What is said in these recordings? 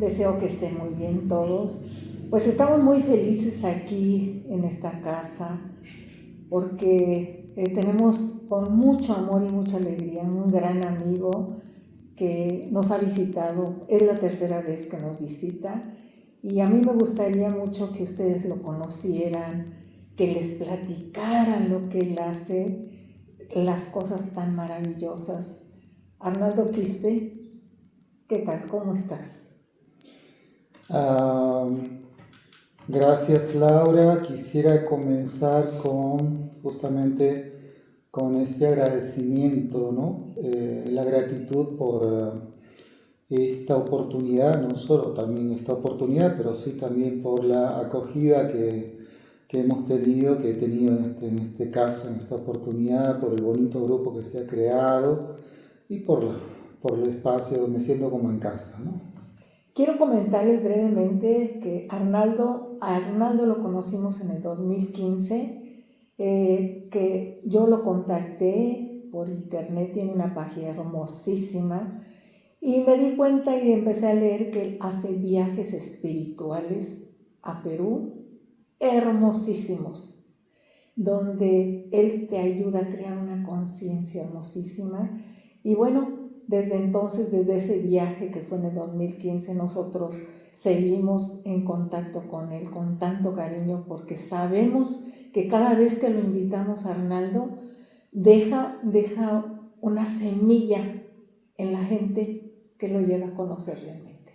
Deseo que estén muy bien todos. Pues estamos muy felices aquí en esta casa porque tenemos con mucho amor y mucha alegría un gran amigo que nos ha visitado. Es la tercera vez que nos visita y a mí me gustaría mucho que ustedes lo conocieran, que les platicaran lo que él hace, las cosas tan maravillosas. Arnaldo Quispe, ¿qué tal? ¿Cómo estás? Ah, Gracias, Laura. Quisiera comenzar justamente con este agradecimiento, ¿no? La gratitud por esta oportunidad, no solo también esta oportunidad, pero sí también por la acogida que hemos tenido, que he tenido en este caso, en esta oportunidad, por el bonito grupo que se ha creado y por el espacio, me siento como en casa, ¿no? Quiero comentarles brevemente que a Arnaldo lo conocimos en el 2015, que yo lo contacté por internet, tiene una página hermosísima, y me di cuenta y empecé a leer que él hace viajes espirituales a Perú hermosísimos, donde él te ayuda a crear una conciencia hermosísima. Y bueno, desde entonces, desde ese viaje que fue en el 2015, nosotros seguimos en contacto con él con tanto cariño porque sabemos que cada vez que lo invitamos a Arnaldo, deja una semilla en la gente que lo llega a conocer realmente.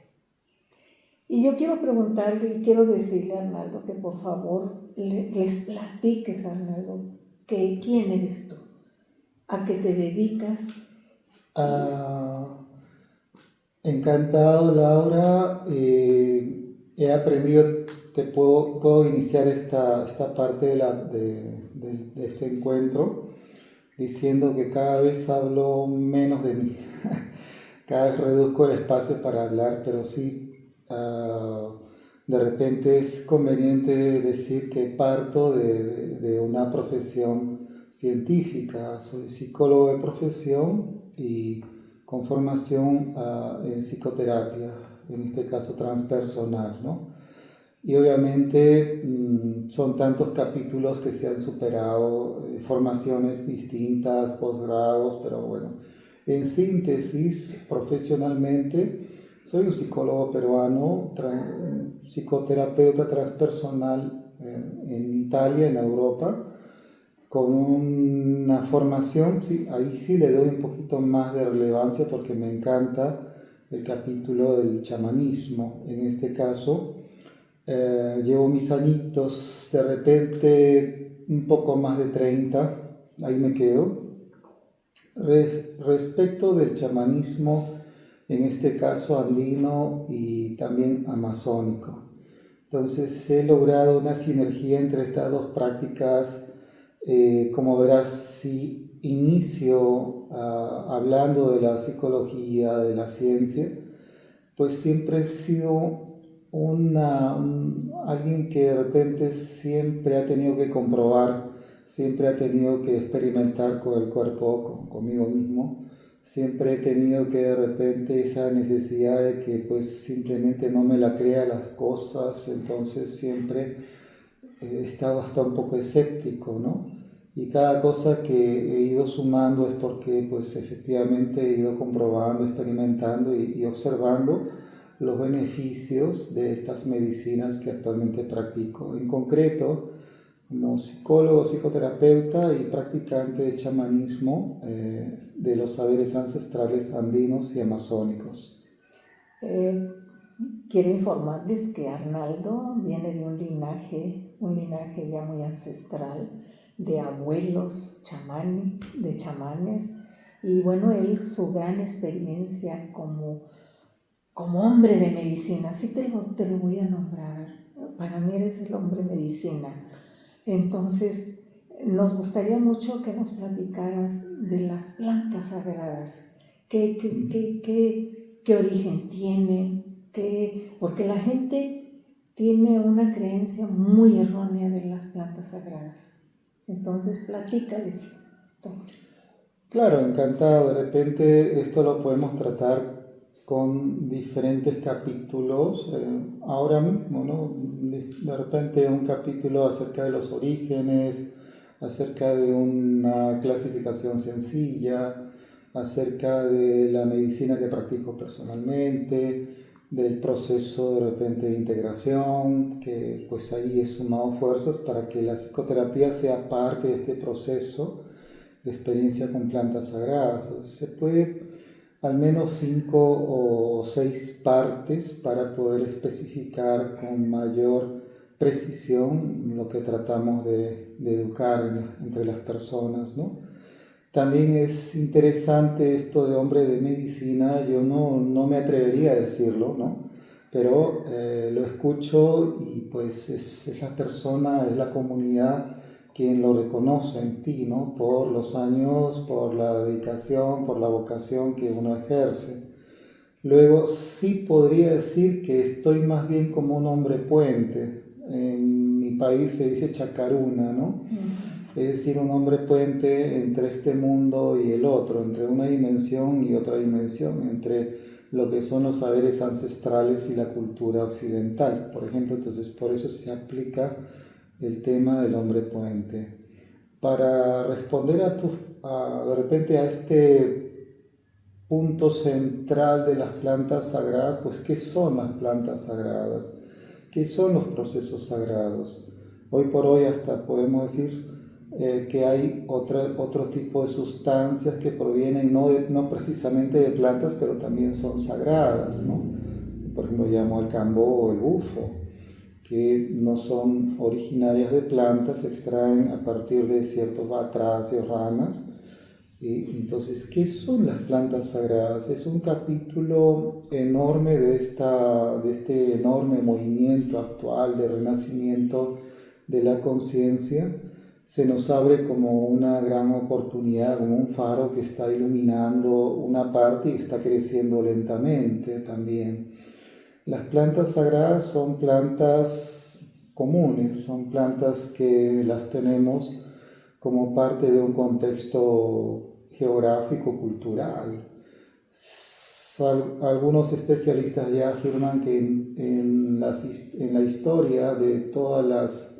Y yo quiero preguntarle y quiero decirle a Arnaldo que por favor les platiques, Arnaldo, que quién eres tú, a qué te dedicas. Ah, Encantado, Laura. He aprendido, puedo iniciar esta parte de este encuentro diciendo que cada vez hablo menos de mí. Cada vez reduzco el espacio para hablar, pero sí, de repente es conveniente decir que parto de una profesión científica. Soy psicólogo de profesión y con formación en psicoterapia, en este caso transpersonal, ¿no? Y obviamente son tantos capítulos que se han superado, formaciones distintas, posgrados, pero bueno, en síntesis, profesionalmente, soy un psicólogo peruano, psicoterapeuta transpersonal en Italia, en Europa, con una formación, sí, ahí sí le doy un poquito más de relevancia porque me encanta el capítulo del chamanismo. En este caso, llevo mis añitos, de repente un poco más de 30, ahí me quedo. Respecto del chamanismo, en este caso andino y también amazónico. Entonces he logrado una sinergia entre estas dos prácticas. Como verás, si inicio hablando de la psicología, de la ciencia, pues siempre he sido alguien que de repente siempre ha tenido que comprobar, siempre ha tenido que experimentar con el cuerpo, conmigo mismo. Siempre he tenido que de repente esa necesidad de que pues simplemente no me la crea las cosas, entonces siempre he estado hasta un poco escéptico, ¿no? Y cada cosa que he ido sumando es porque pues efectivamente he ido comprobando, experimentando y observando los beneficios de estas medicinas que actualmente practico. En concreto, como psicólogo, psicoterapeuta y practicante de chamanismo de los saberes ancestrales andinos y amazónicos. Eh, Quiero informarles que Arnaldo viene de un linaje ya muy ancestral, de abuelos de chamanes, y bueno, él, su gran experiencia como hombre de medicina, sí te lo voy a nombrar, para mí eres el hombre medicina. Entonces, nos gustaría mucho que nos platicaras de las plantas sagradas, qué origen tienen, porque la gente tiene una creencia muy errónea de las plantas sagradas. Entonces, platícales. Claro, encantado. De repente esto lo podemos tratar con diferentes capítulos. Ahora mismo, ¿no? De repente un capítulo acerca de los orígenes, acerca de una clasificación sencilla, acerca de la medicina que practico personalmente, del proceso de repente de integración, que pues ahí he sumado fuerzas para que la psicoterapia sea parte de este proceso de experiencia con plantas sagradas. Entonces, se puede al menos 5 o 6 partes para poder especificar con mayor precisión lo que tratamos de educar entre las personas, ¿no? También es interesante esto de hombre de medicina, yo no me atrevería a decirlo, ¿no? Pero lo escucho y pues es la persona, es la comunidad quien lo reconoce en ti, ¿no? Por los años, por la dedicación, por la vocación que uno ejerce. Luego sí podría decir que estoy más bien como un hombre puente. En mi país se dice chacaruna, ¿no? Es decir, un hombre puente entre este mundo y el otro, entre una dimensión y otra dimensión, entre lo que son los saberes ancestrales y la cultura occidental, por ejemplo. Entonces, por eso se aplica el tema del hombre puente. Para responder de repente a este punto central de las plantas sagradas, pues ¿qué son las plantas sagradas? ¿Qué son los procesos sagrados? Hoy por hoy hasta podemos decir que hay otro tipo de sustancias que provienen no precisamente de plantas, pero también son sagradas, ¿no? Por ejemplo, llamo el cambó o el bufo, que no son originarias de plantas, se extraen a partir de ciertos batracios, ranas. Y entonces, ¿qué son las plantas sagradas? Es un capítulo enorme de este enorme movimiento actual de renacimiento de la conciencia. Se nos abre como una gran oportunidad, como un faro que está iluminando una parte y está creciendo lentamente también. Las plantas sagradas son plantas comunes, son plantas que las tenemos como parte de un contexto geográfico, cultural. Algunos especialistas ya afirman que en la historia de todas las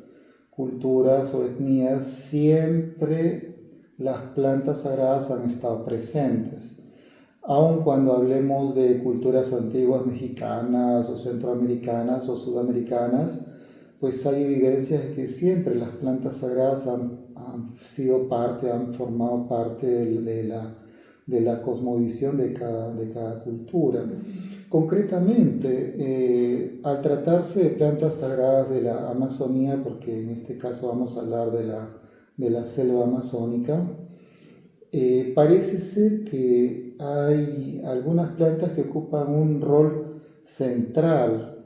culturas o etnias siempre las plantas sagradas han estado presentes. Aun cuando hablemos de culturas antiguas mexicanas o centroamericanas o sudamericanas, pues hay evidencias de que siempre las plantas sagradas han sido parte, han formado parte de la cosmovisión de cada cultura. Concretamente, al tratarse de plantas sagradas de la Amazonía, porque en este caso vamos a hablar de la selva amazónica, parece ser que hay algunas plantas que ocupan un rol central.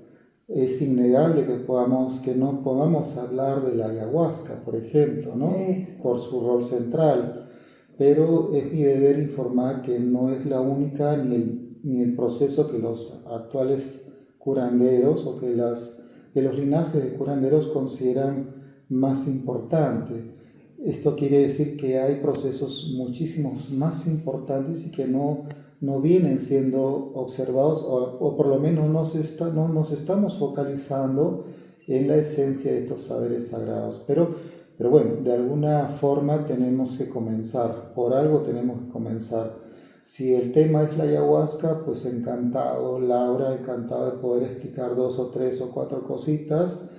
Es innegable que no podamos hablar de la ayahuasca, por ejemplo, ¿no? Por su rol central, pero es mi deber informar que no es la única ni el proceso que los actuales curanderos o que los linajes de curanderos consideran más importante. Esto quiere decir que hay procesos muchísimos más importantes y que no vienen siendo observados o por lo menos no nos estamos focalizando en la esencia de estos saberes sagrados. Pero bueno, de alguna forma tenemos que comenzar, por algo tenemos que comenzar. Si el tema es la ayahuasca, pues encantado, Laura, encantado de poder explicar 2 o 3 o 4 cositas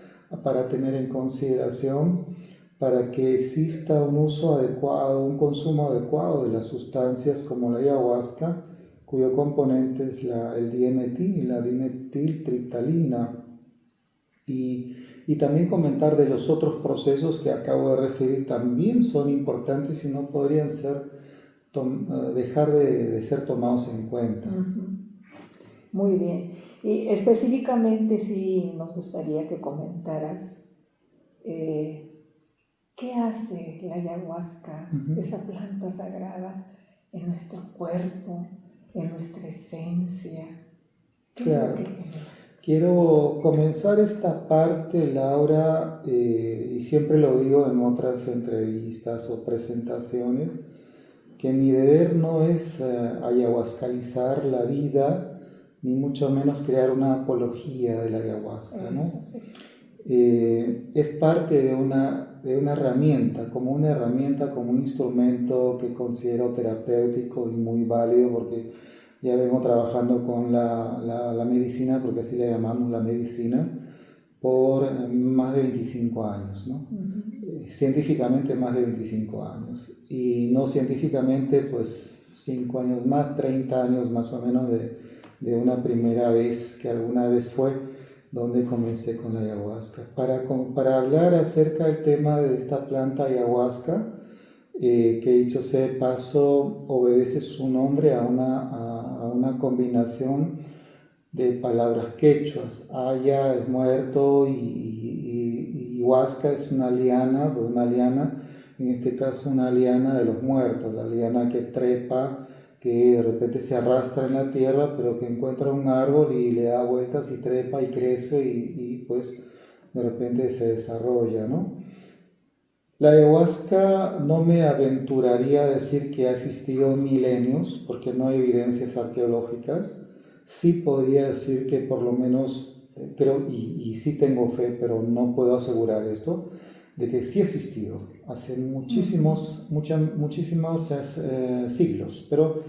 para tener en consideración, para que exista un uso adecuado, un consumo adecuado de las sustancias como la ayahuasca, cuyo componente es el dimetil, la dimetiltriptalina. Y también comentar de los otros procesos que acabo de referir, también son importantes y no podrían dejar de ser tomados en cuenta. Muy bien. Y específicamente sí nos gustaría que comentaras ¿qué hace la ayahuasca, esa planta sagrada, en nuestro cuerpo, en nuestra esencia? Claro. Quiero comenzar esta parte, Laura, y siempre lo digo en otras entrevistas o presentaciones, que mi deber no es ayahuascalizar la vida ni mucho menos crear una apología de la ayahuasca, ¿no? Eso, sí. Es parte de una herramienta, como un instrumento que considero terapéutico y muy válido, porque ya vengo trabajando con la medicina, porque así le llamamos la medicina, por más de 25 años, ¿no? Científicamente más de 25 años, y no científicamente pues 5 años más, 30 años más o menos de una primera vez que alguna vez fue donde comencé con la ayahuasca. Para hablar acerca del tema de esta planta ayahuasca, que dicho sea de paso, obedece su nombre a una combinación de palabras quechuas. Aya es muerto y huasca es una liana, en este caso una liana de los muertos, la liana que trepa, que de repente se arrastra en la tierra, pero que encuentra un árbol y le da vueltas y trepa y crece y pues de repente se desarrolla, ¿no? La ayahuasca no me aventuraría a decir que ha existido milenios, porque no hay evidencias arqueológicas. Sí podría decir que por lo menos, creo, y sí tengo fe, pero no puedo asegurar esto, de que sí ha existido hace muchísimos siglos, pero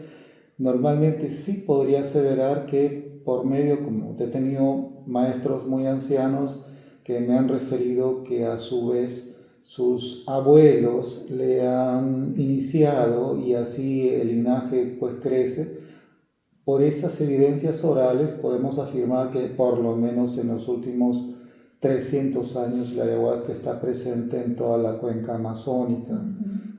normalmente sí podría aseverar que por medio, como he tenido maestros muy ancianos que me han referido que a su vez sus abuelos le han iniciado y así el linaje pues crece. Por esas evidencias orales podemos afirmar que por lo menos en los últimos 300 años la ayahuasca está presente en toda la cuenca amazónica,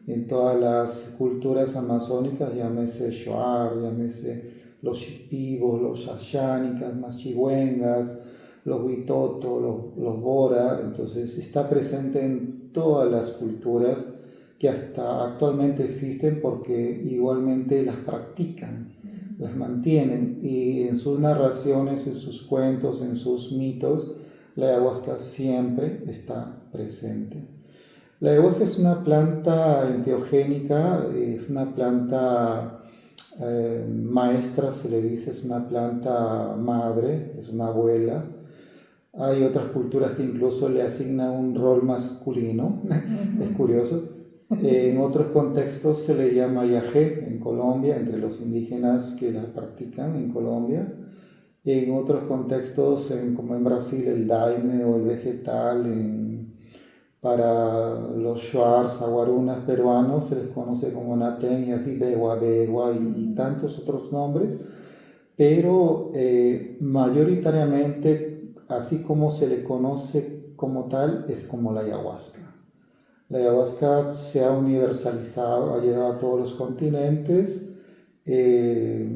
en todas las culturas amazónicas, llámese Shuar, llámese los Shipibos, los Shashánicas, Machigüengas, los Huitoto, los Bora. Entonces está presente en todas las culturas que hasta actualmente existen, porque igualmente las practican, las mantienen, y en sus narraciones, en sus cuentos, en sus mitos, la ayahuasca siempre está presente. La ayahuasca es una planta enteogénica, es una planta maestra, se le dice, es una planta madre, es una abuela. Hay otras culturas que incluso le asignan un rol masculino, es curioso. En otros contextos se le llama yagé en Colombia, entre los indígenas que la practican en Colombia. En otros contextos, como en Brasil, el daime o el vegetal. Para los shuars, aguarunas peruanos se les conoce como natén y así, begua, y tantos otros nombres, pero mayoritariamente, así como se le conoce como tal, es como la ayahuasca. La ayahuasca se ha universalizado, ha llegado a todos los continentes. Es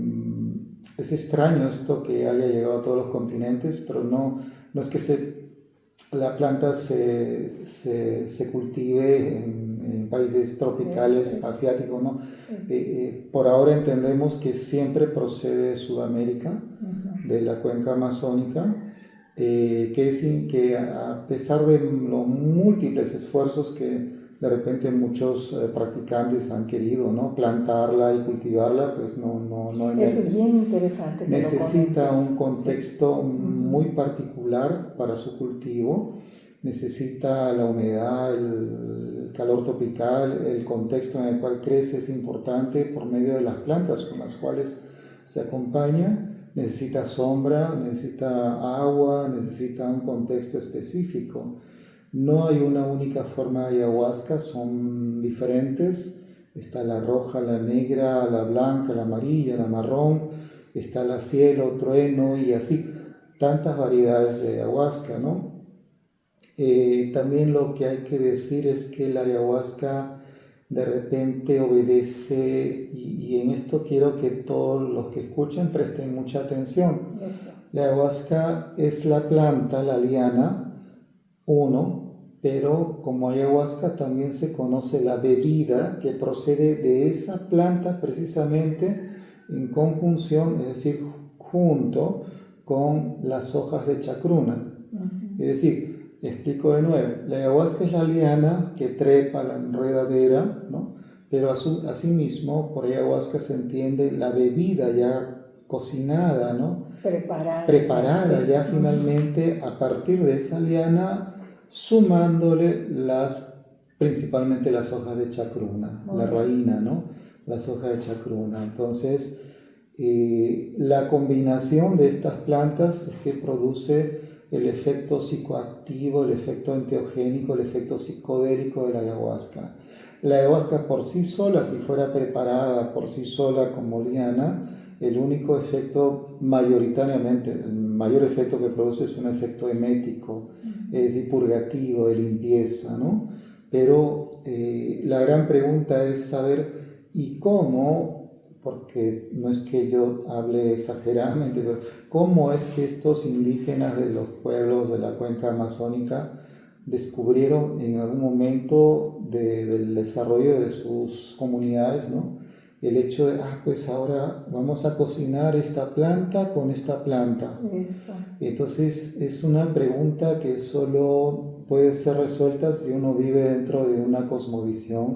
extraño esto que haya llegado a todos los continentes, pero no es que la planta se cultive en países tropicales, asiáticos, ¿no? Por ahora entendemos que siempre procede de Sudamérica, de la cuenca amazónica, que a pesar de los múltiples esfuerzos que de repente muchos practicantes han querido, ¿no?, plantarla y cultivarla, pues no eso es bien interesante. Necesita un contexto muy particular para su cultivo. Necesita la humedad, el calor tropical, el contexto en el cual crece es importante por medio de las plantas con las cuales se acompaña. Necesita sombra, necesita agua, necesita un contexto específico. No hay una única forma de ayahuasca, son diferentes. Está la roja, la negra, la blanca, la amarilla, la marrón. Está la cielo, trueno y así. Tantas variedades de ayahuasca, ¿no? También lo que hay que decir es que la ayahuasca de repente obedece, y en esto quiero que todos los que escuchen presten mucha atención. Eso. La ayahuasca es la planta, la liana, pero como ayahuasca también se conoce la bebida que procede de esa planta precisamente en conjunción, es decir, junto con las hojas de chacruna. Es decir, explico de nuevo, la ayahuasca es la liana que trepa la enredadera, ¿no? Pero asimismo por ayahuasca se entiende la bebida ya cocinada, ¿no? Preparada, ya finalmente a partir de esa liana, sumándole principalmente las hojas de chacruna, la raína, ¿no? Las hojas de chacruna. Entonces, la combinación de estas plantas es que produce el efecto psicoactivo, el efecto enteogénico, el efecto psicodélico de la ayahuasca. La ayahuasca por sí sola, si fuera preparada por sí sola como liana, el único efecto mayoritariamente, el mayor efecto que produce es un efecto emético, es decir, purgativo, de limpieza, ¿no? Pero la gran pregunta es saber, ¿y cómo? Porque no es que yo hable exageradamente, pero ¿cómo es que estos indígenas de los pueblos de la cuenca amazónica descubrieron en algún momento del desarrollo de sus comunidades, ¿no? El hecho de, pues ahora vamos a cocinar esta planta con esta planta. Eso. Entonces es una pregunta que solo puede ser resuelta si uno vive dentro de una cosmovisión,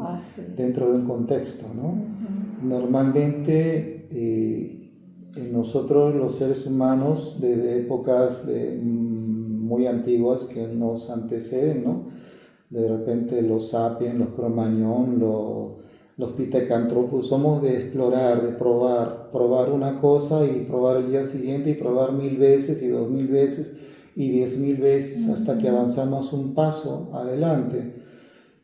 dentro de un contexto, ¿no? Uh-huh. Normalmente en nosotros los seres humanos desde épocas muy antiguas que nos anteceden, ¿no? De repente los sapiens, los Cro-Magnon, los Pithecanthropus, somos de explorar, de probar una cosa y probar el día siguiente y probar 1000 veces y 2000 veces y 10.000 veces hasta que avanzamos un paso adelante.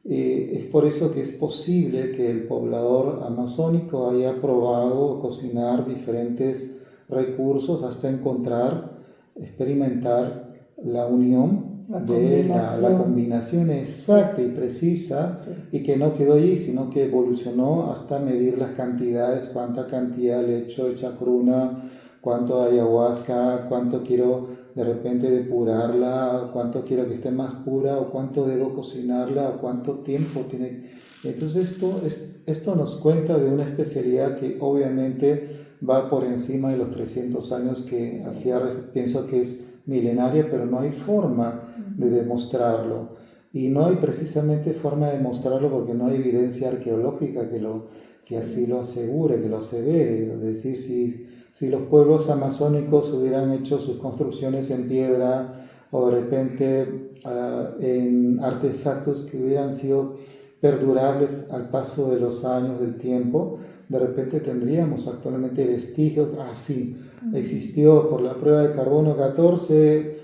Es por eso que es posible que el poblador amazónico haya probado cocinar diferentes recursos hasta encontrar, experimentar la unión la combinación exacta y precisa, y que no quedó allí, sino que evolucionó hasta medir las cantidades, cuánta cantidad le echo de chacruna, cuánto de ayahuasca, cuánto quiero de repente depurarla, cuánto quiero que esté más pura, o cuánto debo cocinarla, o cuánto tiempo tiene. Entonces esto nos cuenta de una especialidad que obviamente va por encima de los 300 años que pienso que es milenaria, pero no hay forma de demostrarlo. Y no hay precisamente forma de demostrarlo porque no hay evidencia arqueológica que así lo asegure, que lo asevere. Es decir, si los pueblos amazónicos hubieran hecho sus construcciones en piedra o de repente en artefactos que hubieran sido perdurables al paso de los años, del tiempo, de repente tendríamos actualmente vestigios, existió por la prueba de carbono 14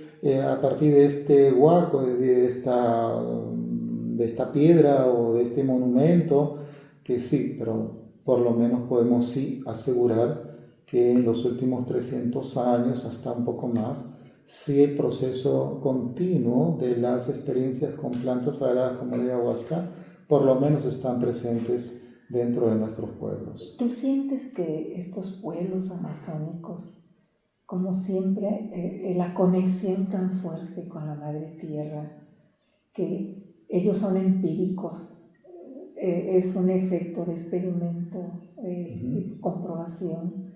a partir de este huaco, de esta piedra o de este monumento, que sí, pero por lo menos podemos sí asegurar que en los últimos 300 años, hasta un poco más, sí el proceso continuo de las experiencias con plantas sagradas como la ayahuasca, por lo menos están presentes dentro de nuestros pueblos. ¿Tú sientes que estos pueblos amazónicos, como siempre, la conexión tan fuerte con la Madre Tierra, que ellos son empíricos, es un efecto de experimento y comprobación,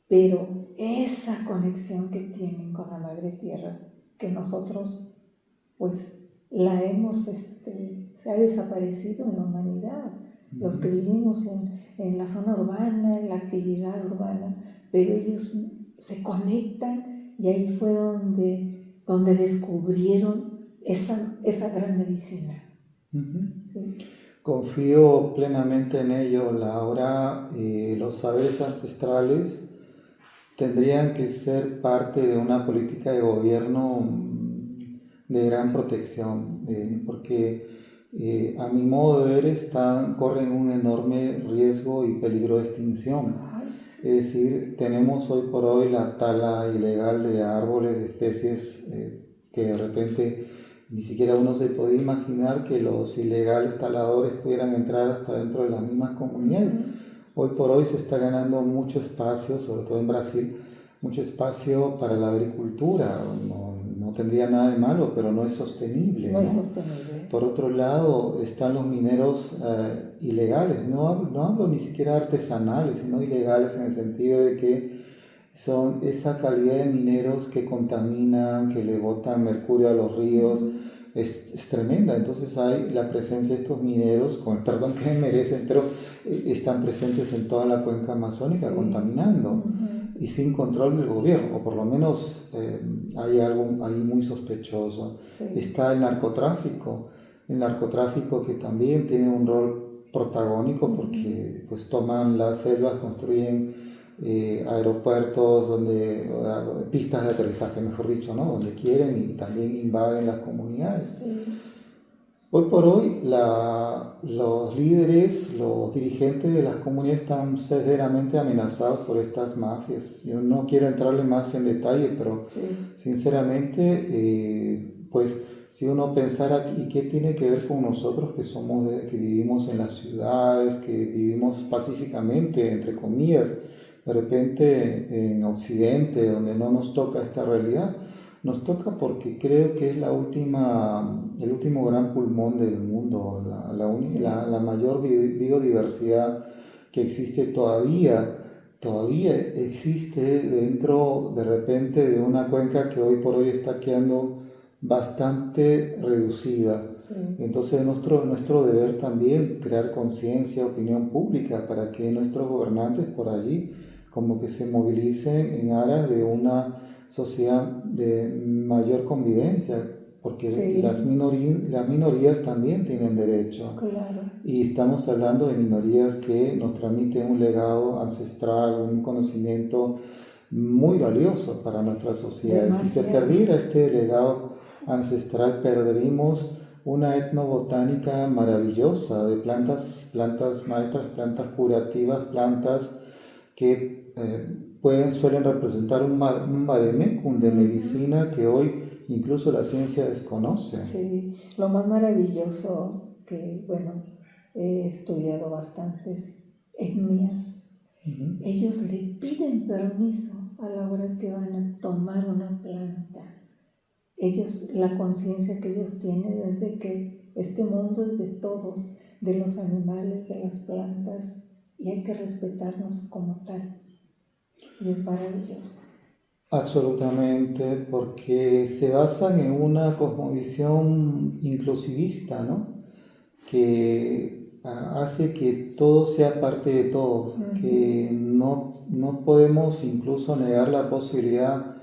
pero esa conexión que tienen con la Madre Tierra, que nosotros pues la hemos, se ha desaparecido en la humanidad, los que vivimos en la zona urbana, en la actividad urbana, pero ellos se conectan y ahí fue donde descubrieron esa gran medicina. ¿Sí? Confío plenamente en ello, Laura. Los saberes ancestrales tendrían que ser parte de una política de gobierno de gran protección, porque a mi modo de ver corren un enorme riesgo y peligro de extinción. Es decir, tenemos hoy por hoy la tala ilegal de árboles, de especies que de repente ni siquiera uno se podía imaginar que los ilegales taladores pudieran entrar hasta dentro de las mismas comunidades. Hoy por hoy se está ganando mucho espacio, sobre todo en Brasil, mucho espacio para la agricultura. No tendría nada de malo, pero no es sostenible. No es sostenible. Por otro lado, están los mineros ilegales. No hablo ni siquiera artesanales, sino ilegales en el sentido de que son esa calidad de mineros que contaminan, que le botan mercurio a los ríos. Es tremenda. Entonces hay la presencia de estos mineros, con el perdón que merecen, pero están presentes en toda la cuenca amazónica, contaminando. y sin control del gobierno, o por lo menos hay algo ahí muy sospechoso. Sí. Está el narcotráfico que también tiene un rol protagónico porque pues toman las selvas, construyen aeropuertos, pistas de aterrizaje, mejor dicho, ¿no? Donde quieren, y también invaden las comunidades. Sí. Hoy por hoy los líderes, los dirigentes de las comunidades están severamente amenazados por estas mafias. Yo no quiero entrarle más en detalle, pero Sí. sinceramente, pues si uno pensara, ¿y qué tiene que ver con nosotros que vivimos en las ciudades, que vivimos pacíficamente, entre comillas, de repente en Occidente, donde no nos toca esta realidad? Nos toca porque creo que es el último gran pulmón del mundo, Sí. la mayor biodiversidad que existe todavía existe dentro de repente de una cuenca que hoy por hoy está quedando bastante reducida. Sí. Entonces nuestro deber también crear conciencia, opinión pública, para que nuestros gobernantes por allí como que se movilicen en aras de una sociedad de mayor convivencia, porque Sí. las minorías también tienen derecho. Claro. Y estamos hablando de minorías que nos transmiten un legado ancestral, un conocimiento muy valioso para nuestra sociedad. Demasiado. Si se perdiera este legado ancestral, perderíamos una etnobotánica maravillosa de plantas maestras, plantas curativas, plantas que suelen representar un vademecum de medicina que hoy incluso la ciencia desconoce. Sí, lo más maravilloso que, bueno, he estudiado bastantes etnias. Ellos le piden permiso a la hora que van a tomar una planta. La conciencia que ellos tienen es de que este mundo es de todos, de los animales, de las plantas, y hay que respetarnos como tal. Y es maravilloso. Absolutamente, porque se basan en una cosmovisión inclusivista, ¿no? Que hace que todo sea parte de todo, que no podemos incluso negar la posibilidad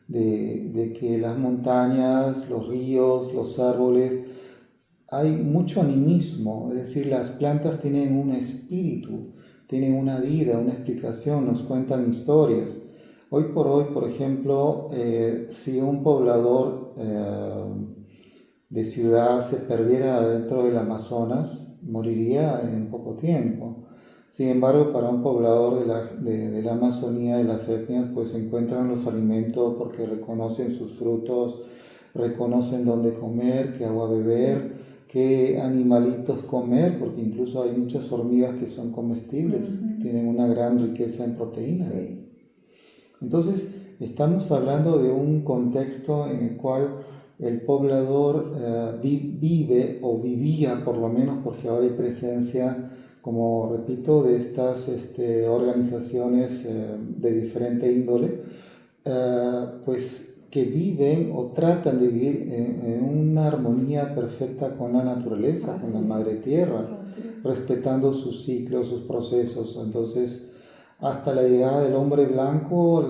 de que las montañas, los ríos, los árboles, hay mucho animismo, es decir, las plantas tienen un espíritu, tienen una vida, una explicación, nos cuentan historias. Hoy por hoy, por ejemplo, si un poblador de ciudad se perdiera dentro del Amazonas, moriría en poco tiempo. Sin embargo, para un poblador de la Amazonía, de las etnias, pues encuentran los alimentos porque reconocen sus frutos, reconocen dónde comer, qué agua beber, qué animalitos comer, porque incluso hay muchas hormigas que son comestibles, tienen una gran riqueza en proteínas. Sí. Entonces, estamos hablando de un contexto en el cual el poblador vive o vivía, por lo menos, porque ahora hay presencia, como repito, de estas organizaciones de diferente índole, pues que viven o tratan de vivir en una armonía perfecta con la naturaleza, con la madre tierra, respetando sus ciclos, sus procesos. Entonces, hasta la llegada del hombre blanco,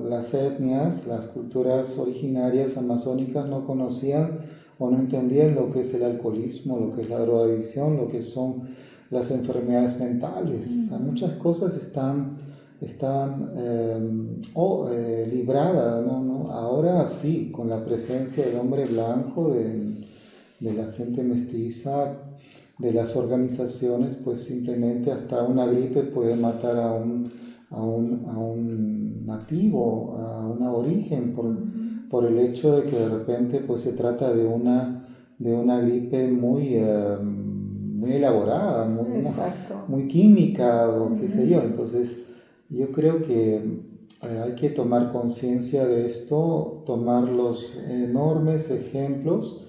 las etnias, las culturas originarias amazónicas no conocían o no entendían lo que es el alcoholismo, lo que es la drogadicción, lo que son las enfermedades mentales. O sea, muchas cosas estaban libradas, ¿no? Ahora sí, con la presencia del hombre blanco, de la gente mestiza, de las organizaciones, pues simplemente hasta una gripe puede matar a un nativo, a un aborigen, por el hecho de que de repente pues se trata de una gripe muy elaborada, muy química o qué sé yo. Entonces yo creo que hay que tomar conciencia de esto, tomar los enormes ejemplos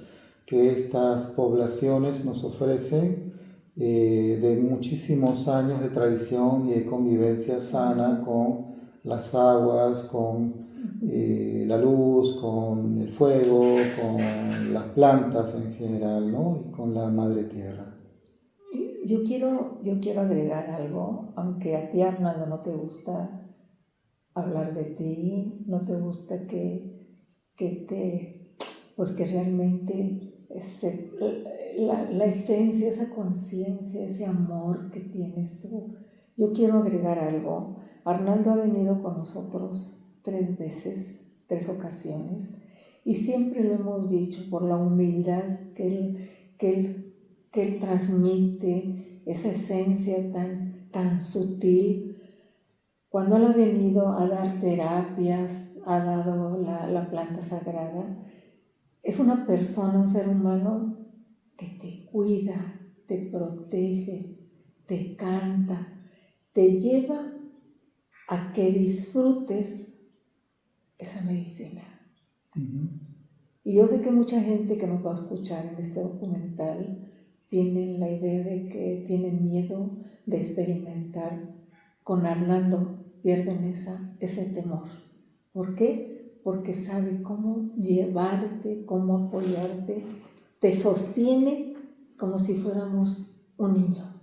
que estas poblaciones nos ofrecen de muchísimos años de tradición y de convivencia sana con las aguas, con la luz, con el fuego, con las plantas en general, ¿no? Y con la madre tierra. Yo quiero agregar algo, aunque a ti, Arnaldo, no te gusta hablar de ti, no te gusta pues que realmente la esencia, esa conciencia, ese amor que tienes tú. Yo quiero agregar algo. Arnaldo ha venido con nosotros 3 veces, 3 ocasiones, y siempre lo hemos dicho por la humildad que él transmite, esa esencia tan sutil. Cuando él ha venido a dar terapias, ha dado la planta sagrada, es una persona, un ser humano que te cuida, te protege, te canta, te lleva a que disfrutes esa medicina. Uh-huh. Y yo sé que mucha gente que nos va a escuchar en este documental tienen la idea de que tienen miedo de experimentar con Arnaldo, pierden ese temor. ¿Por qué? Porque sabe cómo llevarte, cómo apoyarte, te sostiene como si fuéramos un niño.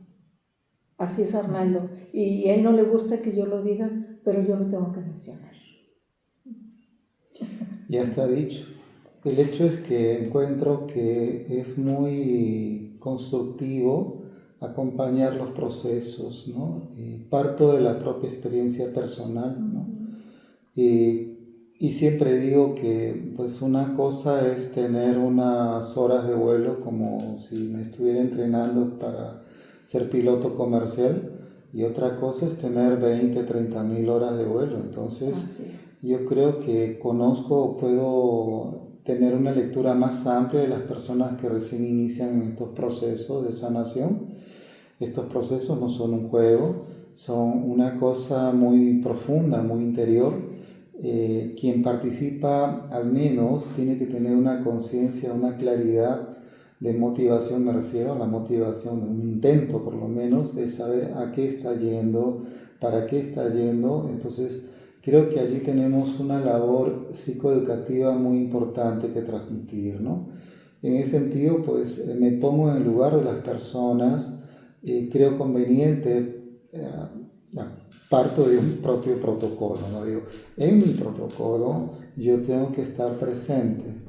Así es Arnaldo. Y a él no le gusta que yo lo diga, pero yo lo tengo que mencionar. Ya está dicho. El hecho es que encuentro que es muy constructivo acompañar los procesos, ¿no? Parto de la propia experiencia personal, ¿no? Y siempre digo que pues una cosa es tener unas horas de vuelo como si me estuviera entrenando para ser piloto comercial, y otra cosa es tener 20, 30 mil horas de vuelo. Entonces yo creo que conozco o puedo tener una lectura más amplia de las personas que recién inician en estos procesos de sanación. Estos procesos no son un juego, son una cosa muy profunda, muy interior. Quien participa al menos tiene que tener una conciencia, una claridad de motivación, me refiero a la motivación de un intento por lo menos, de saber a qué está yendo, para qué está yendo. Entonces creo que allí tenemos una labor psicoeducativa muy importante que transmitir, ¿no? En ese sentido, pues me pongo en el lugar de las personas. Creo conveniente, parto de un propio protocolo, ¿no? Digo, en mi protocolo yo tengo que estar presente,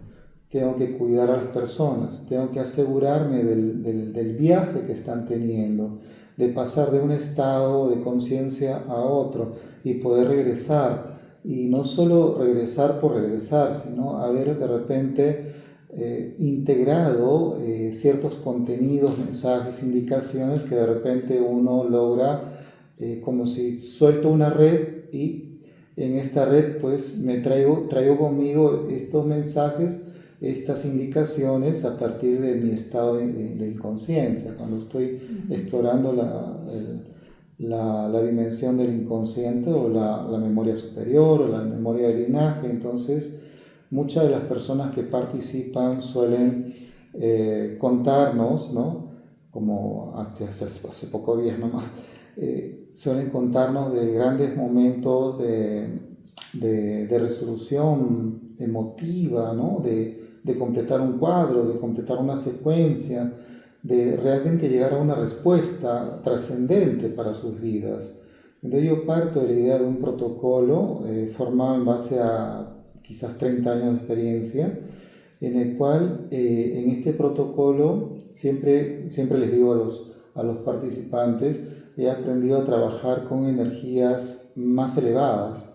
tengo que cuidar a las personas, tengo que asegurarme del viaje que están teniendo, de pasar de un estado de conciencia a otro y poder regresar. Y no solo regresar por regresar, sino haber de repente integrado ciertos contenidos, mensajes, indicaciones que de repente uno logra, como si suelto una red y en esta red pues me traigo conmigo estos mensajes, estas indicaciones a partir de mi estado de inconsciencia, cuando estoy explorando la dimensión del inconsciente o la memoria superior o la memoria del linaje. Entonces muchas de las personas que participan suelen contarnos, ¿no? Como hace pocos días nomás, suelen contarnos de grandes momentos de resolución emotiva, ¿no? De completar un cuadro, de completar una secuencia, de realmente llegar a una respuesta trascendente para sus vidas. Entonces yo parto de la idea de un protocolo formado en base a quizás 30 años de experiencia, en el cual en este protocolo siempre les digo a los participantes, he aprendido a trabajar con energías más elevadas.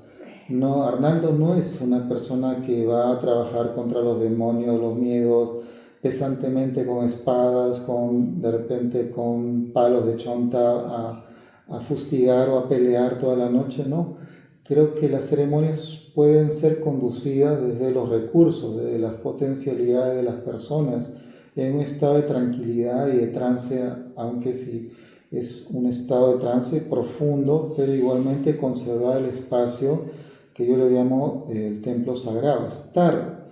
No, Arnaldo no es una persona que va a trabajar contra los demonios, los miedos, pesantemente con espadas, de repente con palos de chonta a fustigar o a pelear toda la noche, no. Creo que las ceremonias pueden ser conducidas desde los recursos, desde las potencialidades de las personas, en un estado de tranquilidad y de trance, aunque sí es un estado de trance profundo, pero igualmente conservar el espacio que yo le llamo el templo sagrado, estar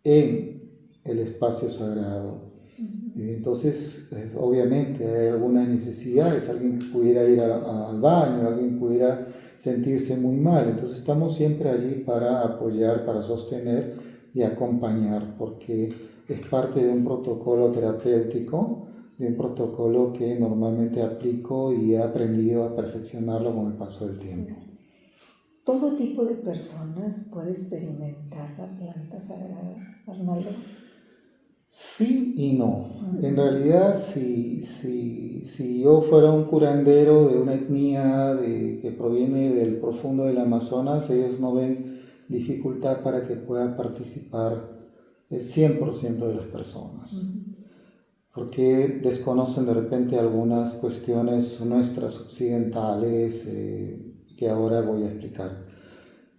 en el espacio sagrado. Entonces, obviamente hay algunas necesidades, alguien pudiera ir al baño, alguien pudiera sentirse muy mal, entonces estamos siempre allí para apoyar, para sostener y acompañar, porque es parte de un protocolo terapéutico, de un protocolo que normalmente aplico y he aprendido a perfeccionarlo con el paso del tiempo. ¿Todo tipo de personas puede experimentar la planta sagrada, Arnaldo? Sí y no. En realidad, si yo fuera un curandero de una etnia que proviene del profundo del Amazonas, ellos no ven dificultad para que pueda participar el 100% de las personas, porque desconocen de repente algunas cuestiones nuestras occidentales que ahora voy a explicar.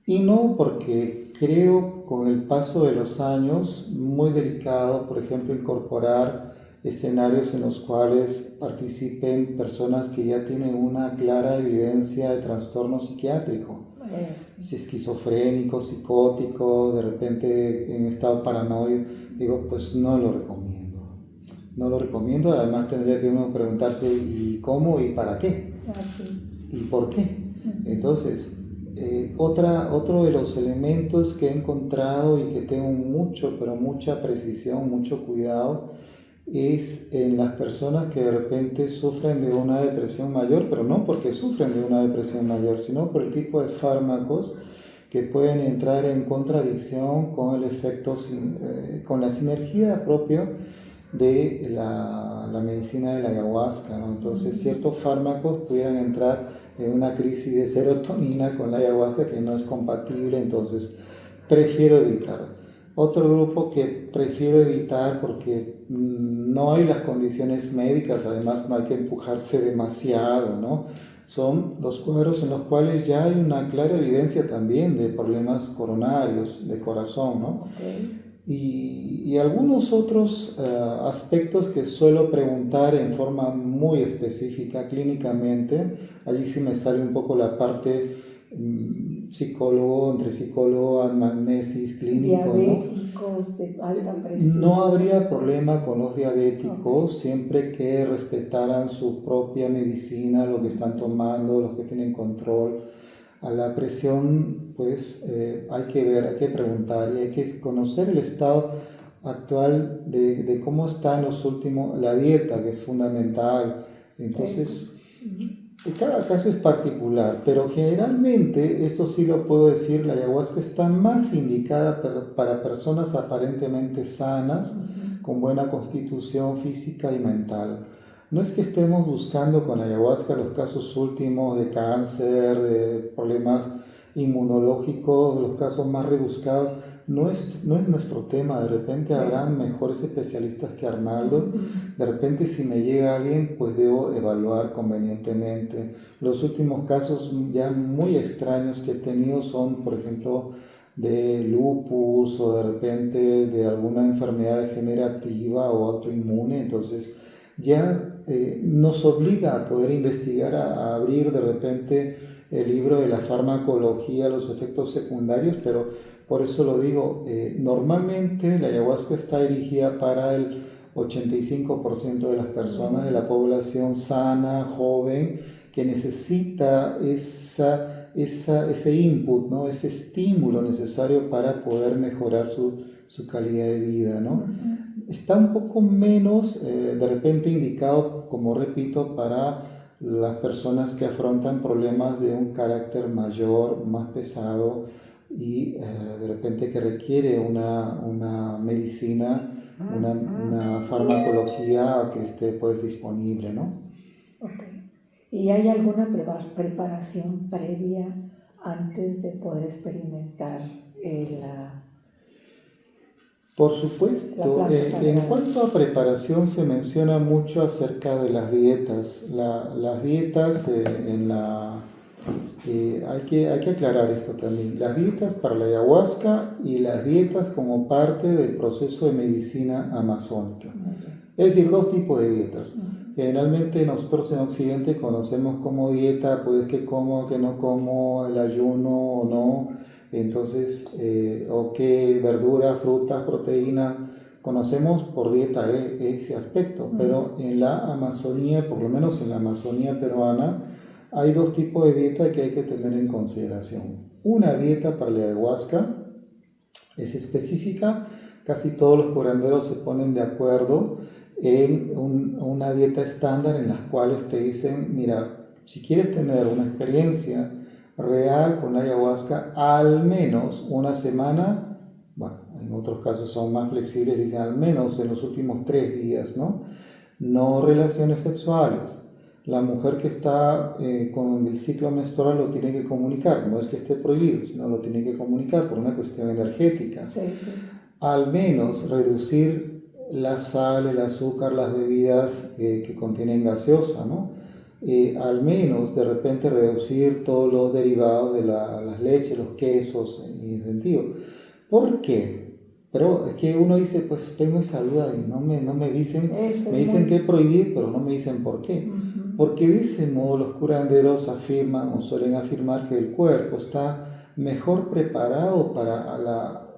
Y no porque creo con el paso de los años muy delicado, por ejemplo, incorporar escenarios en los cuales participen personas que ya tienen una clara evidencia de trastorno psiquiátrico. Si esquizofrénico, psicótico, de repente en estado paranoico, digo, pues no lo recomiendo. No lo recomiendo, además tendría que uno preguntarse ¿y cómo y para qué? ¿Y por qué? Entonces, otro de los elementos que he encontrado y que tengo pero mucha precisión, mucho cuidado, es en las personas que de repente sufren de una depresión mayor, pero no porque sufren de una depresión mayor, sino por el tipo de fármacos que pueden entrar en contradicción con el efecto, con la sinergia propia de la medicina de la ayahuasca, ¿no? Entonces ciertos fármacos pudieran entrar en una crisis de serotonina con la ayahuasca que no es compatible, entonces prefiero evitar. Otro grupo que prefiero evitar porque no hay las condiciones médicas, además no hay que empujarse demasiado, ¿no? Son los cuadros en los cuales ya hay una clara evidencia también de problemas coronarios, de corazón, ¿no? Y algunos otros aspectos que suelo preguntar en forma muy específica clínicamente. Allí sí me sale un poco la parte entre psicólogo, anamnesis, clínico, diabéticos, ¿no? De alta presión. No habría problema con los diabéticos, siempre que respetaran su propia medicina, lo que están tomando, los que tienen control. A la presión, pues hay que ver, hay que preguntar y hay que conocer el estado actual de cómo está en los últimos, la dieta, que es fundamental. Entonces, cada caso es particular, pero generalmente, eso sí lo puedo decir, la ayahuasca está más indicada para personas aparentemente sanas, con buena constitución física y mental. No es que estemos buscando con la ayahuasca los casos últimos de cáncer, de problemas inmunológicos, los casos más rebuscados. No es nuestro tema. De repente habrán mejores especialistas que Arnaldo. De repente si me llega alguien, pues debo evaluar convenientemente. Los últimos casos ya muy extraños que he tenido son, por ejemplo, de lupus o de repente de alguna enfermedad degenerativa o autoinmune. Entonces ya nos obliga a poder investigar, a abrir de repente el libro de la farmacología, los efectos secundarios, pero por eso lo digo, normalmente la ayahuasca está dirigida para el 85% de las personas de la población sana, joven, que necesita ese input, ¿no? Ese estímulo necesario para poder mejorar su calidad de vida, ¿no? Está un poco menos de repente indicado, como repito, para las personas que afrontan problemas de un carácter mayor, más pesado y de repente que requiere una medicina, una farmacología que esté pues disponible, ¿no? Okay. ¿Y hay alguna preparación previa antes de poder experimentar la Por supuesto, en cuanto a preparación se menciona mucho acerca de las dietas. Las dietas hay que aclarar esto también. Las dietas para la ayahuasca y las dietas como parte del proceso de medicina amazónica. Es decir, dos tipos de dietas. Generalmente nosotros en Occidente conocemos como dieta, pues que como, que no como, el ayuno o no. Entonces, o qué verduras, frutas, proteínas, conocemos por dieta ese aspecto, pero en la Amazonía, por lo menos en la Amazonía peruana, hay dos tipos de dieta que hay que tener en consideración. Una dieta para la ayahuasca es específica, casi todos los curanderos se ponen de acuerdo en una dieta estándar en las cuales te dicen, mira, si quieres tener una experiencia real con la ayahuasca al menos una semana. Bueno, en otros casos son más flexibles, dicen al menos en los últimos 3 días, ¿no? No relaciones sexuales. La mujer que está con el ciclo menstrual lo tiene que comunicar, no es que esté prohibido, sino lo tiene que comunicar por una cuestión energética. Sí, sí. Al menos reducir la sal, el azúcar, las bebidas que contienen gaseosa, ¿no? Al menos de repente reducir todos los derivados de las leches, los quesos, en ese sentido. ¿Por qué? Pero es que uno dice, pues tengo esa duda y no me dicen, Eso me es dicen muy... que prohibir, pero no me dicen por qué. Ujú. Porque de ese modo los curanderos afirman o suelen afirmar que el cuerpo está mejor preparado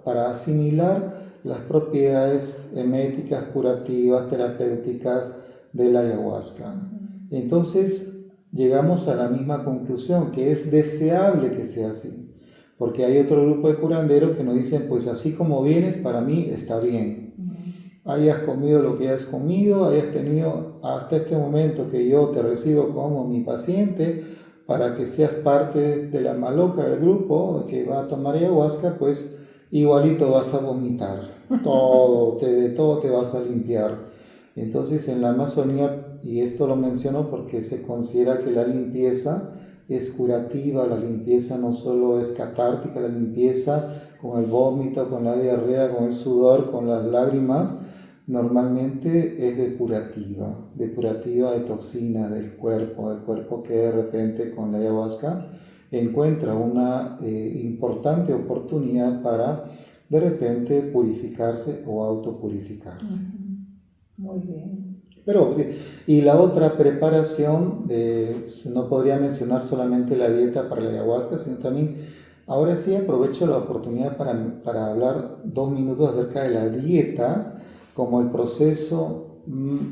para asimilar las propiedades eméticas, curativas, terapéuticas de la ayahuasca. Entonces llegamos a la misma conclusión, que es deseable que sea así. Porque hay otro grupo de curanderos que nos dicen, pues así como vienes, para mí está bien. Hayas comido lo que hayas comido, hayas tenido hasta este momento que yo te recibo como mi paciente, para que seas parte de la maloca del grupo que va a tomar ayahuasca, pues igualito vas a vomitar, de todo te vas a limpiar. Entonces en la Amazonía, y esto lo menciono porque se considera que la limpieza es curativa, la limpieza no solo es catártica, la limpieza con el vómito, con la diarrea, con el sudor, con las lágrimas, normalmente es depurativa de toxina del cuerpo que de repente con la ayahuasca encuentra una importante oportunidad para de repente purificarse o autopurificarse. Muy bien. Pero, sí, y la otra preparación, no podría mencionar solamente la dieta para la ayahuasca, sino también, ahora sí aprovecho la oportunidad para hablar 2 minutos acerca de la dieta, como el proceso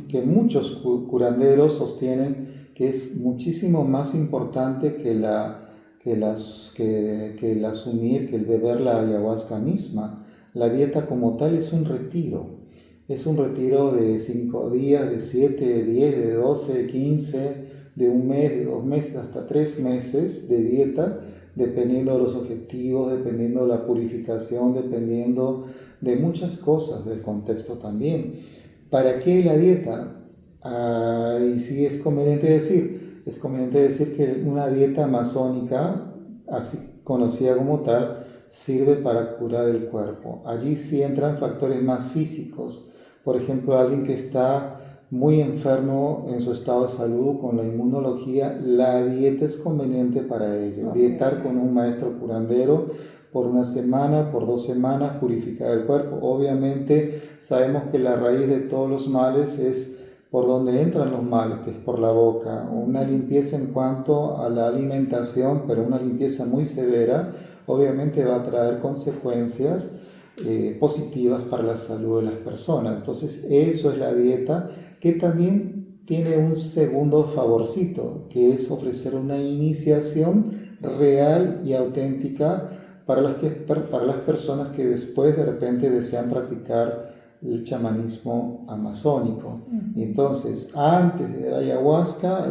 que muchos curanderos sostienen que es muchísimo más importante que el asumir, que el beber la ayahuasca misma. La dieta como tal es un retiro. Es un retiro de 5 días, de 7, de 10, de 12, de 15, de 1 mes, de 2 meses, hasta 3 meses de dieta, dependiendo de los objetivos, dependiendo de la purificación, dependiendo de muchas cosas del contexto también. ¿Para qué la dieta? Y sí es conveniente decir que una dieta amazónica, así conocida como tal, sirve para curar el cuerpo. Allí sí entran factores más físicos. Por ejemplo, alguien que está muy enfermo en su estado de salud con la inmunología, la dieta es conveniente para ello. Okay. Dietar con un maestro curandero por 1 semana, por 2 semanas, purificar el cuerpo. Obviamente sabemos que la raíz de todos los males es por donde entran los males, que es por la boca. Una limpieza en cuanto a la alimentación, pero una limpieza muy severa, obviamente va a traer consecuencias positivas para la salud de las personas. Entonces eso es la dieta, que también tiene un segundo favorcito, que es ofrecer una iniciación real y auténtica para las personas que después de repente desean practicar el chamanismo amazónico. Entonces, antes de la ayahuasca,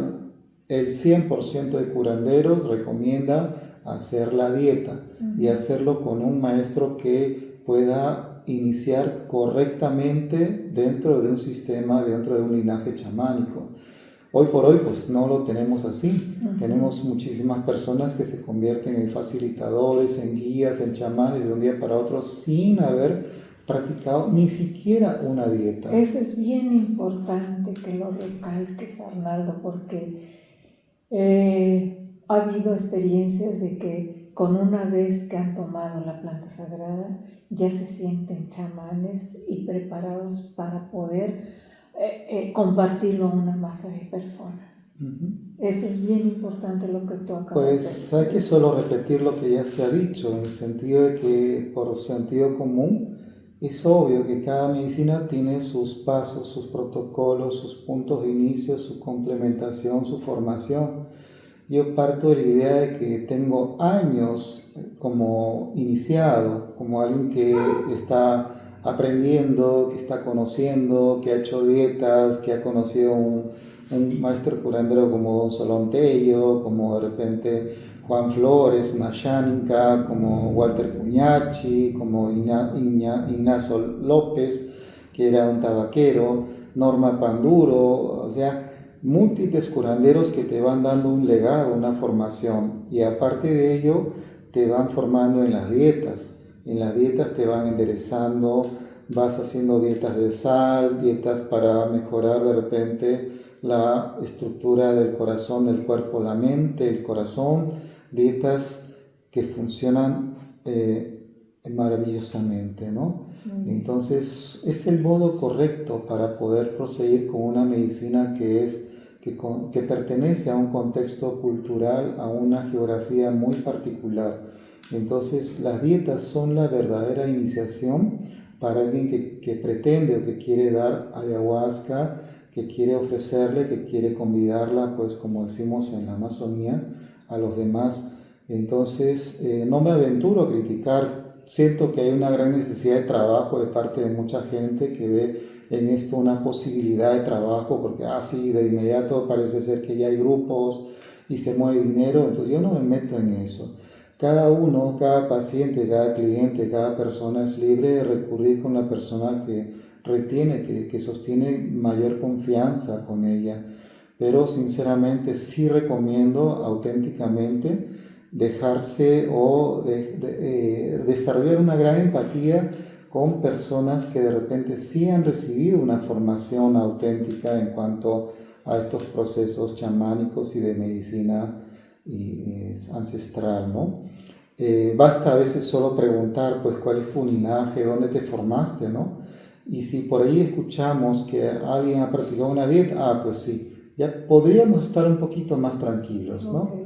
el 100% de curanderos recomienda hacer la dieta y hacerlo con un maestro que pueda iniciar correctamente dentro de un sistema, dentro de un linaje chamánico. Hoy por hoy pues no lo tenemos así. Tenemos muchísimas personas que se convierten en facilitadores, en guías, en chamanes de un día para otro sin haber practicado ni siquiera una dieta. Eso es bien importante que lo recalques, Arnaldo, porque ha habido experiencias de que con una vez que han tomado la planta sagrada ya se sienten chamanes y preparados para poder compartirlo a una masa de personas. Eso es bien importante lo que tú acabas de decir. Pues hay que solo repetir lo que ya se ha dicho, en el sentido de que por sentido común es obvio que cada medicina tiene sus pasos, sus protocolos, sus puntos de inicio, su complementación, su formación. Yo parto de la idea de que tengo años como iniciado, como alguien que está aprendiendo, que está conociendo, que ha hecho dietas, que ha conocido un maestro curandero como Don Solón Tello, como de repente Juan Flores, una Xánica, como Walter Puñachi, como Ignacio López, que era un tabaquero, Norma Panduro, o sea, múltiples curanderos que te van dando un legado, una formación, y aparte de ello te van formando en las dietas. En las dietas te van enderezando, vas haciendo dietas de sal, dietas para mejorar de repente la estructura del corazón, del cuerpo, la mente, el corazón, dietas que funcionan maravillosamente, ¿no? Entonces es el modo correcto para poder proseguir con una medicina que pertenece a un contexto cultural, a una geografía muy particular. Entonces las dietas son la verdadera iniciación para alguien que pretende o que quiere dar ayahuasca, que quiere ofrecerle, que quiere convidarla, pues como decimos en la Amazonía, a los demás. Entonces no me aventuro a criticar, siento que hay una gran necesidad de trabajo de parte de mucha gente que ve en esto una posibilidad de trabajo, porque así de inmediato parece ser que ya hay grupos y se mueve dinero, entonces yo no me meto en eso. Cada uno, cada paciente, cada cliente, cada persona es libre de recurrir con la persona que retiene, que sostiene mayor confianza con ella. Pero sinceramente sí recomiendo auténticamente dejarse o desarrollar una gran empatía con personas que de repente sí han recibido una formación auténtica en cuanto a estos procesos chamánicos y de medicina ancestral, ¿no? Basta a veces solo preguntar, pues, cuál es tu linaje, dónde te formaste, ¿no? Y si por ahí escuchamos que alguien ha practicado una dieta, pues sí, ya podríamos estar un poquito más tranquilos, ¿no? Okay.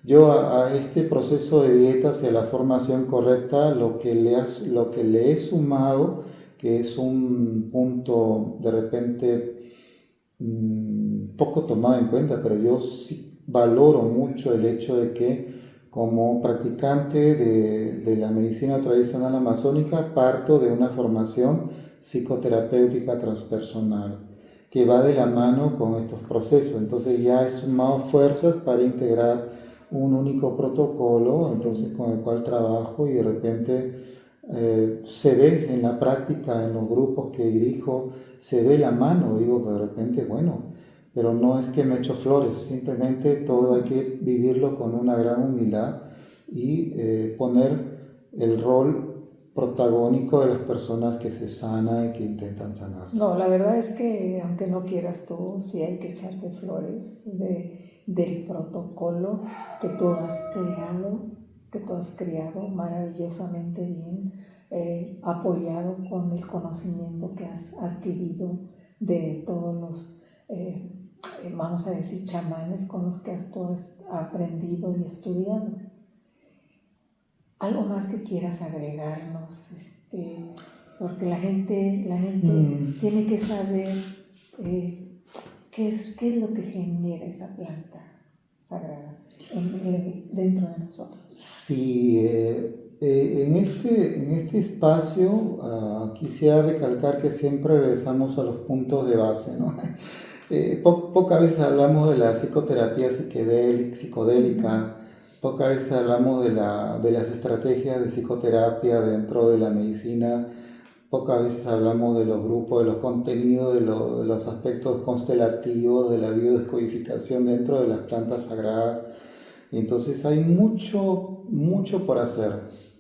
Yo a este proceso de dietas y a la formación correcta, lo que le he sumado, que es un punto de repente poco tomado en cuenta, pero yo sí valoro mucho el hecho de que como practicante de la medicina tradicional amazónica parto de una formación psicoterapéutica transpersonal que va de la mano con estos procesos. Entonces ya he sumado fuerzas para integrar un único protocolo, entonces con el cual trabajo y de repente se ve en la práctica, en los grupos que dirijo, se ve la mano, digo, de repente, bueno, pero no es que me echo flores, simplemente todo hay que vivirlo con una gran humildad y poner el rol protagónico de las personas que se sanan y que intentan sanarse. No, la verdad es que aunque no quieras tú, sí hay que echarte flores del protocolo que tú has creado maravillosamente bien, apoyado con el conocimiento que has adquirido de todos los, vamos a decir, chamanes con los que tú has aprendido y estudiado. Algo más que quieras agregarnos, porque la gente tiene que saber qué es lo que genera esa planta sagrada dentro de nosotros. Sí, en este espacio quisiera recalcar que siempre regresamos a los puntos de base, ¿no? Pocas veces hablamos de la psicoterapia psicodélica, pocas veces hablamos de las estrategias de psicoterapia dentro de la medicina, pocas veces hablamos de los grupos, de los contenidos, de los aspectos constelativos, de la biodescodificación dentro de las plantas sagradas. Entonces hay mucho por hacer,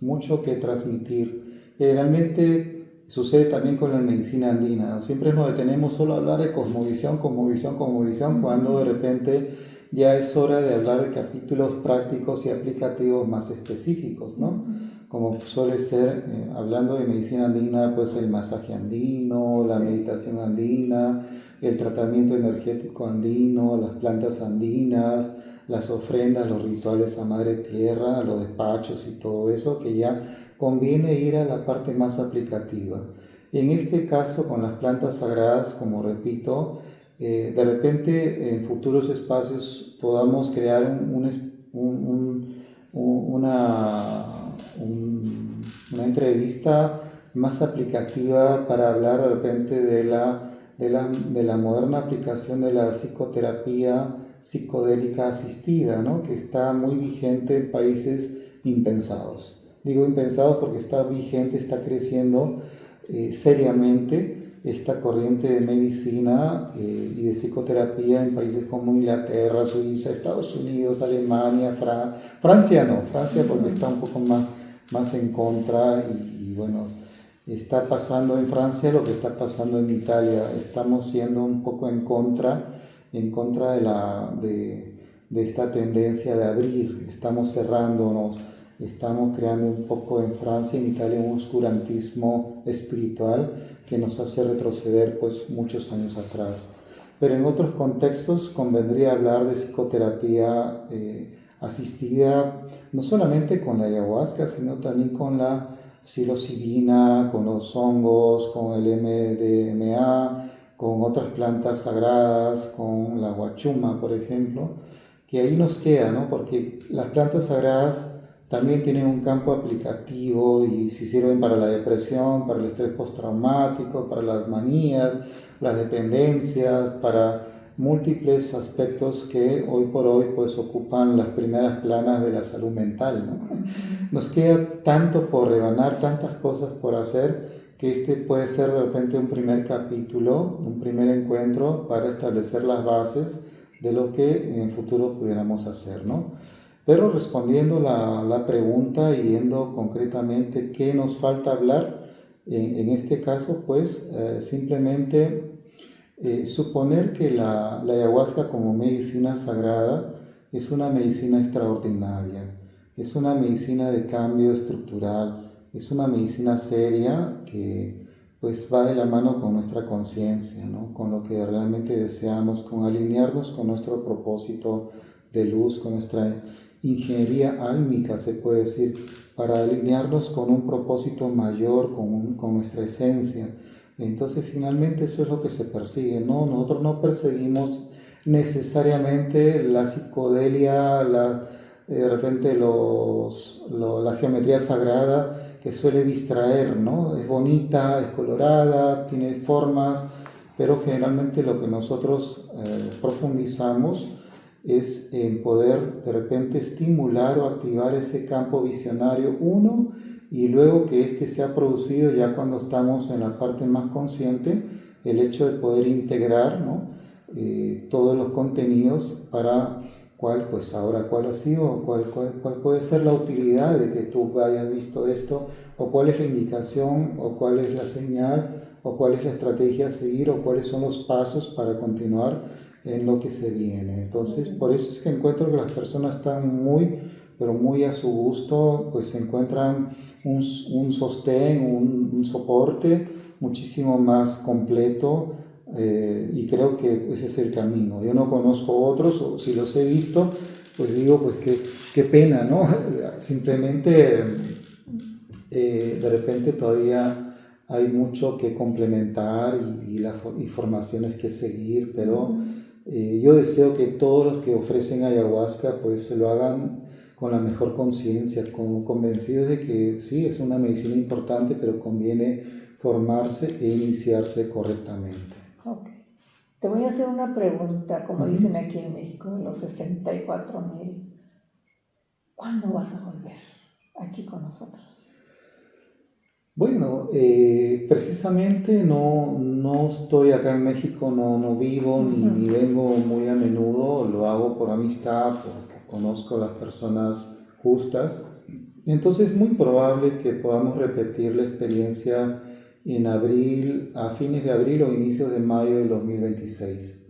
mucho que transmitir. Generalmente sucede también con la medicina andina, ¿no? Siempre nos detenemos solo a hablar de cosmovisión, cuando de repente ya es hora de hablar de capítulos prácticos y aplicativos más específicos, ¿no? Como suele ser, hablando de medicina andina, pues el masaje andino, sí, la meditación andina, el tratamiento energético andino, las plantas andinas, las ofrendas, los rituales a Madre Tierra, los despachos y todo eso, que ya conviene ir a la parte más aplicativa. En este caso, con las plantas sagradas, como repito, de repente en futuros espacios podamos crear una entrevista más aplicativa para hablar de repente de la moderna aplicación de la psicoterapia psicodélica asistida, ¿no? Que está muy vigente en países impensados. Digo impensados porque está vigente, está creciendo seriamente esta corriente de medicina y de psicoterapia en países como Inglaterra, Suiza, Estados Unidos, Alemania, Francia no, Francia porque está un poco más en contra y bueno, está pasando en Francia lo que está pasando en Italia. Estamos siendo un poco en contra de esta tendencia de abrir, estamos cerrándonos, estamos creando un poco en Francia y en Italia un oscurantismo espiritual que nos hace retroceder pues muchos años atrás. Pero en otros contextos convendría hablar de psicoterapia asistida no solamente con la ayahuasca, sino también con la psilocibina, con los hongos, con el MDMA, con otras plantas sagradas, con la guachuma, por ejemplo, que ahí nos queda, ¿no? Porque las plantas sagradas también tienen un campo aplicativo y si sirven para la depresión, para el estrés postraumático, para las manías, las dependencias, para múltiples aspectos que hoy por hoy pues ocupan las primeras planas de la salud mental, ¿no? Nos queda tanto por rebanar, tantas cosas por hacer, que este puede ser de repente un primer capítulo, un primer encuentro para establecer las bases de lo que en el futuro pudiéramos hacer, ¿no? Pero respondiendo la pregunta y yendo concretamente qué nos falta hablar, en este caso, pues simplemente suponer que la ayahuasca como medicina sagrada es una medicina extraordinaria, es una medicina de cambio estructural, es una medicina seria que pues va de la mano con nuestra conciencia, ¿no? Con lo que realmente deseamos, con alinearnos con nuestro propósito de luz, con nuestra ingeniería álmica, se puede decir, para alinearnos con un propósito mayor, con nuestra esencia. Entonces, finalmente eso es lo que se persigue, ¿no? Nosotros no perseguimos necesariamente la psicodelia, de repente la geometría sagrada que suele distraer, ¿no? Es bonita, es colorada, tiene formas, pero generalmente lo que nosotros profundizamos es en poder de repente estimular o activar ese campo visionario uno y luego que este se ha producido ya cuando estamos en la parte más consciente, el hecho de poder integrar, ¿no? Todos los contenidos para pues ahora cuál ha sido, cuál puede ser la utilidad de que tú hayas visto esto, o cuál es la indicación, o cuál es la señal, o cuál es la estrategia a seguir, o cuáles son los pasos para continuar en lo que se viene. Entonces, por eso es que encuentro que las personas están pero muy a su gusto, pues se encuentran un sostén, un soporte muchísimo más completo y creo que ese es el camino. Yo no conozco otros, o si los he visto, pues digo, pues qué pena, ¿no? Simplemente de repente todavía hay mucho que complementar y formaciones que seguir, pero yo deseo que todos los que ofrecen ayahuasca pues se lo hagan con la mejor conciencia, convencidos de que sí, es una medicina importante, pero conviene formarse e iniciarse correctamente. Ok. Te voy a hacer una pregunta, como dicen aquí en México, de los 64,000. ¿Cuándo vas a volver aquí con nosotros? Bueno, precisamente no estoy acá en México, no vivo ni vengo muy a menudo, lo hago por amistad, porque conozco a las personas justas. Entonces es muy probable que podamos repetir la experiencia en abril, a fines de abril o inicios de mayo del 2026.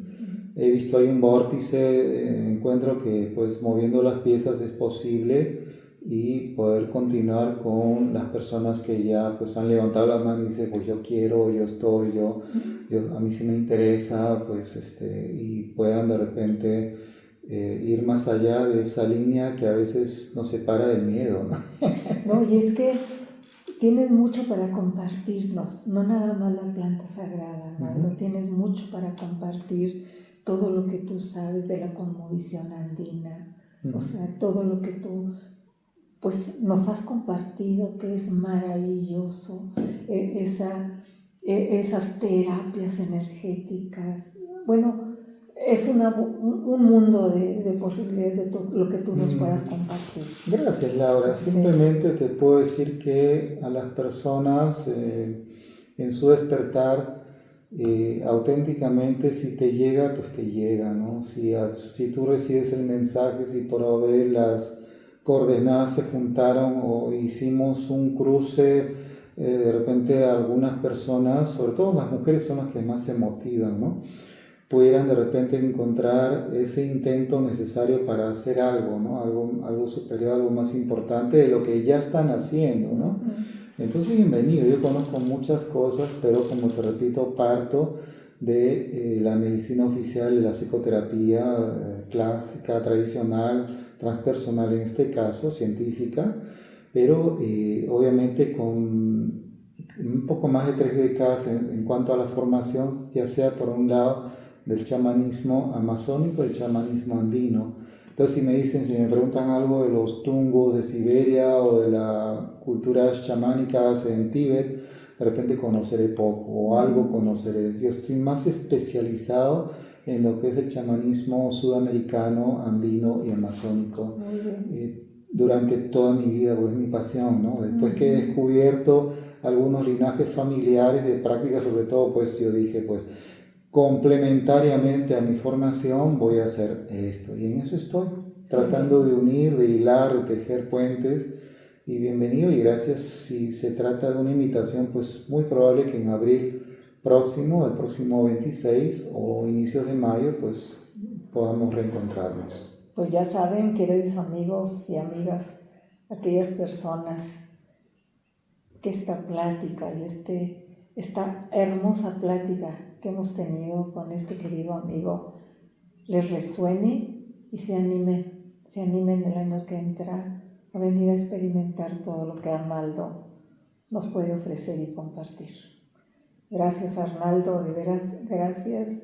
He visto ahí un vórtice, encuentro que pues moviendo las piezas es posible y poder continuar con las personas que ya pues han levantado la mano y dicen pues yo quiero, yo estoy, a mí sí me interesa, pues y puedan de repente ir más allá de esa línea que a veces nos separa del miedo, ¿no? No, y es que tienes mucho para compartirnos, no nada más la planta sagrada, ¿no? Tienes mucho para compartir, todo lo que tú sabes de la cosmovisión andina, o sea, todo lo que tú pues nos has compartido, que es maravilloso, esas terapias energéticas. Bueno, es un mundo de posibilidades de todo lo que tú nos puedas compartir. Gracias, Laura. Sí. Simplemente te puedo decir que a las personas en su despertar, auténticamente, si te llega, pues te llega, ¿no? Si tú recibes el mensaje, si por haber las coordenadas se juntaron o hicimos un cruce, de repente algunas personas, sobre todo las mujeres, son las que más se motivan, ¿no? Pudieran de repente encontrar ese intento necesario para hacer algo, ¿no? Algo superior, algo más importante de lo que ya están haciendo, ¿no? Entonces, bienvenido. Yo conozco muchas cosas, pero como te repito, parto de la medicina oficial, de la psicoterapia clásica, tradicional, transpersonal en este caso, científica, pero obviamente con un poco más de 3 décadas en cuanto a la formación, ya sea por un lado del chamanismo amazónico y el chamanismo andino. Entonces, si me preguntan algo de los tungos de Siberia o de las culturas chamánicas en Tíbet, de repente conoceré poco o algo conoceré. Yo estoy más especializado en lo que es el chamanismo sudamericano, andino y amazónico. Durante toda mi vida, pues es mi pasión, ¿no? Después que he descubierto algunos linajes familiares de práctica, sobre todo, pues yo dije, pues complementariamente a mi formación voy a hacer esto, y en eso estoy, tratando de unir, de hilar, de tejer puentes. Y bienvenido y gracias. Si se trata de una invitación, pues muy probable que en abril próximo, el próximo 26 o inicios de mayo, pues podamos reencontrarnos. Pues ya saben, queridos amigos y amigas, aquellas personas que esta plática y esta hermosa plática que hemos tenido con este querido amigo les resuene y se animen el año que entra a venir a experimentar todo lo que Arnaldo nos puede ofrecer y compartir. Gracias, Arnaldo, de veras, gracias.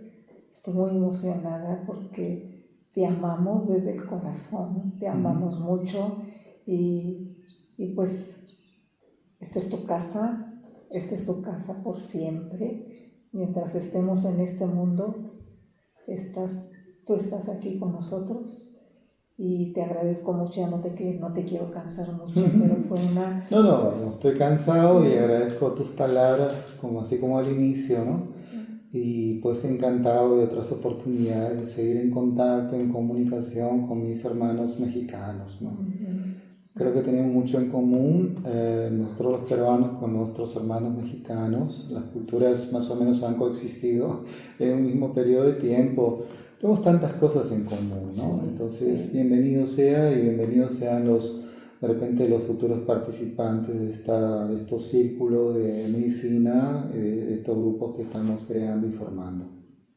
Estoy muy emocionada porque te amamos desde el corazón, te amamos mucho y pues esta es tu casa por siempre. Mientras estemos en este mundo, tú estás aquí con nosotros y te agradezco mucho. Ya no te quiero cansar mucho, pero fue una... No, estoy cansado y agradezco tus palabras, así como al inicio, ¿no? Y pues encantado de otras oportunidades de seguir en contacto, en comunicación con mis hermanos mexicanos, ¿no? Creo que tenemos mucho en común, nosotros los peruanos con nuestros hermanos mexicanos. Las culturas más o menos han coexistido en un mismo periodo de tiempo. Tenemos tantas cosas en común, ¿no? Entonces, bienvenido sea y bienvenidos sean de repente los futuros participantes de estos círculos de medicina, de estos grupos que estamos creando y formando.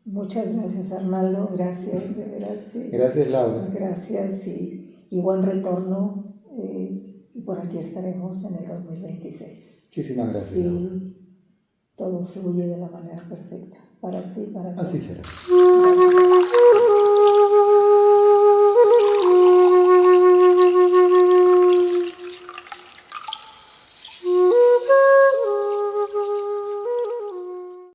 Muchas gracias, Arnaldo. Gracias, de veras. Gracias, Laura. Gracias y buen retorno. Y por aquí estaremos en el 2026. Muchísimas gracias. Sí, Laura. todo fluye de la manera perfecta para ti, para ti. Así será.